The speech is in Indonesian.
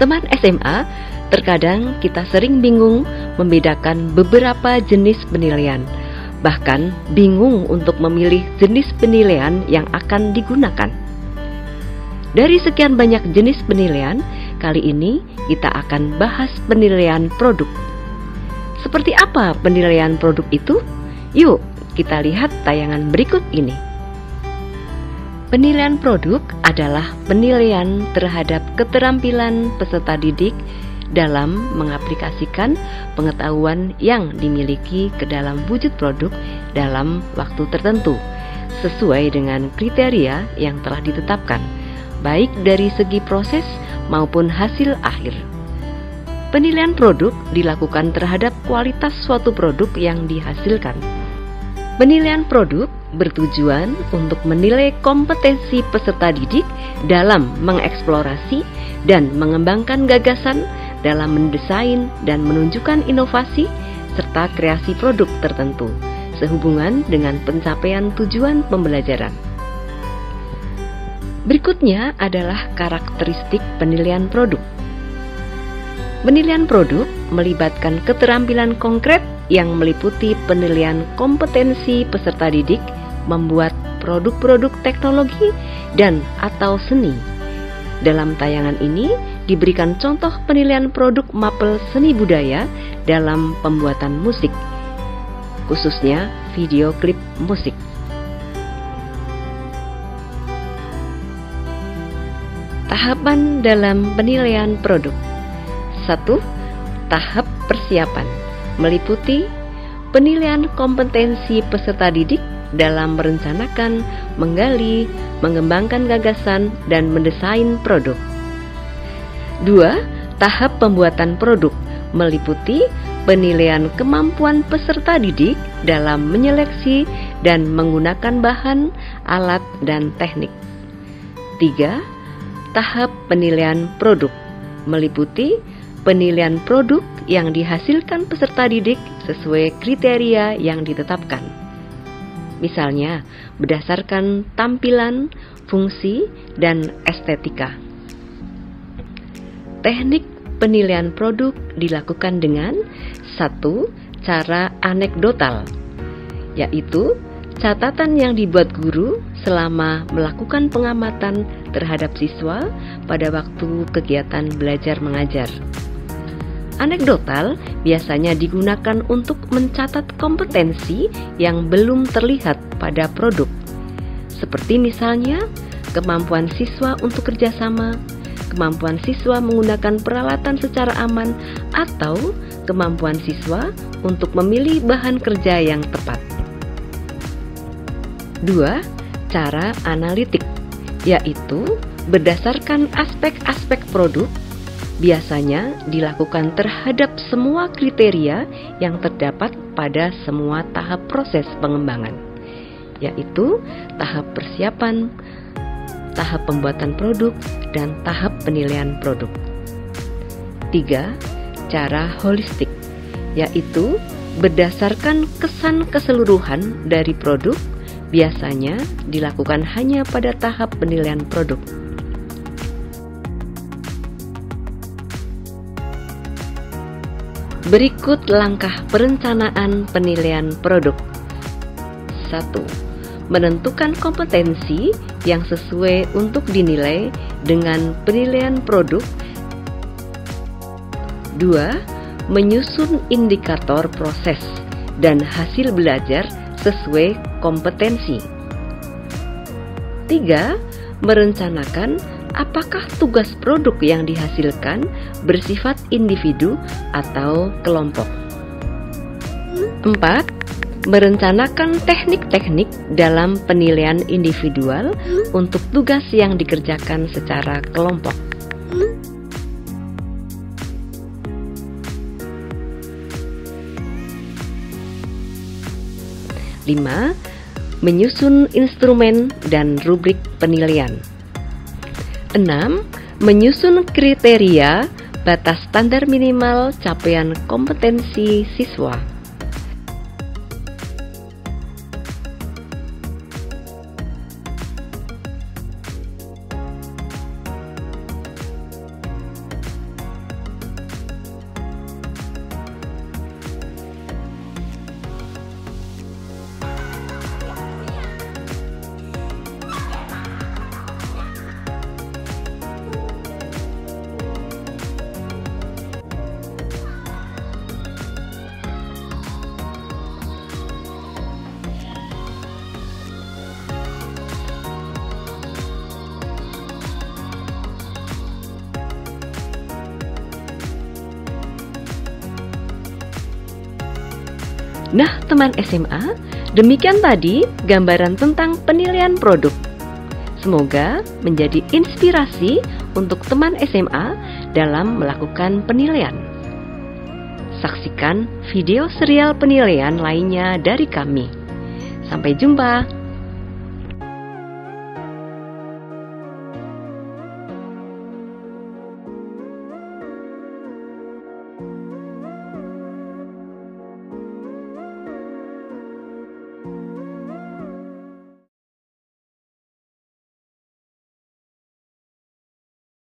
Teman SMA, terkadang kita sering bingung membedakan beberapa jenis penilaian. Bahkan bingung untuk memilih jenis penilaian yang akan digunakan. Dari sekian banyak jenis penilaian, kali ini kita akan bahas penilaian produk. Seperti apa penilaian produk itu? Yuk, kita lihat tayangan berikut ini. Penilaian produk adalah penilaian terhadap keterampilan peserta didik dalam mengaplikasikan pengetahuan yang dimiliki ke dalam wujud produk dalam waktu tertentu, sesuai dengan kriteria yang telah ditetapkan, baik dari segi proses maupun hasil akhir. Penilaian produk dilakukan terhadap kualitas suatu produk yang dihasilkan. Penilaian produk bertujuan untuk menilai kompetensi peserta didik dalam mengeksplorasi dan mengembangkan gagasan dalam mendesain dan menunjukkan inovasi serta kreasi produk tertentu sehubungan dengan pencapaian tujuan pembelajaran. Berikutnya adalah karakteristik penilaian produk. Penilaian produk melibatkan keterampilan konkret yang meliputi penilaian kompetensi peserta didik membuat produk-produk teknologi dan atau seni. Dalam tayangan ini diberikan contoh penilaian produk mapel seni budaya dalam pembuatan musik, khususnya video klip musik. Tahapan dalam penilaian produk. 1. Tahap persiapan meliputi penilaian kompetensi peserta didik dalam merencanakan, menggali, mengembangkan gagasan, dan mendesain produk. 2. Tahap pembuatan produk meliputi penilaian kemampuan peserta didik dalam menyeleksi dan menggunakan bahan, alat, dan teknik. 3. Tahap penilaian produk meliputi penilaian produk yang dihasilkan peserta didik sesuai kriteria yang ditetapkan. Misalnya, berdasarkan tampilan, fungsi, dan estetika. Teknik penilaian produk dilakukan dengan 1. Cara anekdotal, yaitu catatan yang dibuat guru selama melakukan pengamatan terhadap siswa pada waktu kegiatan belajar mengajar. Anekdotal biasanya digunakan untuk mencatat kompetensi yang belum terlihat pada produk, seperti misalnya kemampuan siswa untuk kerjasama, kemampuan siswa menggunakan peralatan secara aman, atau kemampuan siswa untuk memilih bahan kerja yang tepat. 2. Cara analitik, yaitu berdasarkan aspek-aspek produk, biasanya dilakukan terhadap semua kriteria yang terdapat pada semua tahap proses pengembangan, yaitu tahap persiapan, tahap pembuatan produk, dan tahap penilaian produk. 3. Cara holistik, yaitu berdasarkan kesan keseluruhan dari produk, biasanya dilakukan hanya pada tahap penilaian produk. Berikut langkah perencanaan penilaian produk. 1. Menentukan kompetensi yang sesuai untuk dinilai dengan penilaian produk. 2. Menyusun indikator proses dan hasil belajar sesuai kompetensi. 3. Merencanakan apakah tugas produk yang dihasilkan bersifat individu atau kelompok. 4. Merencanakan teknik-teknik dalam penilaian individual untuk tugas yang dikerjakan secara kelompok. 5. Menyusun instrumen dan rubrik penilaian. 6. Menyusun kriteria batas standar minimal capaian kompetensi siswa. 7. Nah, teman SMA, demikian tadi gambaran tentang penilaian produk. Semoga menjadi inspirasi untuk teman SMA dalam melakukan penilaian. Saksikan video serial penilaian lainnya dari kami. Sampai jumpa.